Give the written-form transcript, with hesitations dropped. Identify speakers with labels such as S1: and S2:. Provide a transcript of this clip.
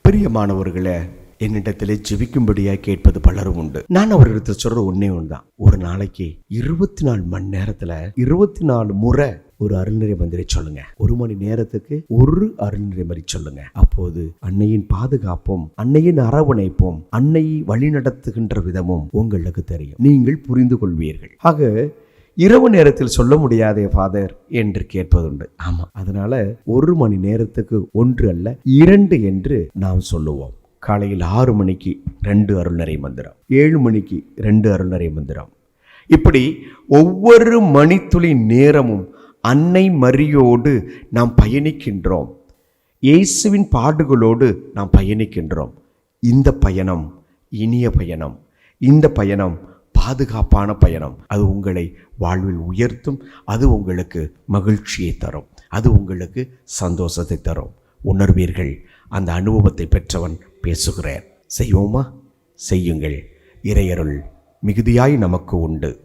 S1: பிரியமானவர்களே, என்னிடத்திலே ஜெபிக்கும்படியாக கேட்பது பலரும் உண்டு. நான் அவரிடத்தில் சொல்ற ஒன்னே ஒன்றுதான். ஒரு நாளைக்கு 24 மணி நேரத்துல 24 முறை ஒரு அருள்நிறை மந்திரை சொல்லுங்க. 1 மணி நேரத்துக்கு ஒரு அருள்நிறை மந்திரை சொல்லுங்க. அப்போது அன்னையின் பாதுகாப்பும், அன்னையின் அரவணைப்பும், அன்னையை வழிநடத்துகின்ற விதமும் உங்களுக்கு தெரியும். நீங்கள் புரிந்து கொள்வீர்கள். ஆக இரவு நேரத்தில் சொல்ல முடியாதே ஃபாதர் என்று கேட்பதுண்டு. ஆமா, அதனால 1 மணி நேரத்துக்கு 1 அல்ல 2 என்று நாம் சொல்லுவோம். காலையில் 6 மணிக்கு 2 அருள்நிறை மந்திரம், 7 மணிக்கு 2 அருள்நிறை மந்திரம். இப்படி ஒவ்வொரு மணித்துளி நேரமும் அன்னை மரியோடு நாம் பயணிக்கின்றோம். இயேசுவின் பாடுகளோடு நாம் பயணிக்கின்றோம். இந்த பயணம் இனிய பயணம், இந்த பயணம் பாதுகாப்பான பயணம். அது உங்களை வாழ்வில் உயர்த்தும், அது உங்களுக்கு மகிழ்ச்சியை தரும், அது உங்களுக்கு சந்தோஷத்தை தரும். உணர்வீர்கள். அந்த அனுபவத்தை பெற்றவன் பேசுகிறேன். செய்வோமா? செய்யுங்கள். இறையருள் மிகுதியாய் நமக்கு உண்டு.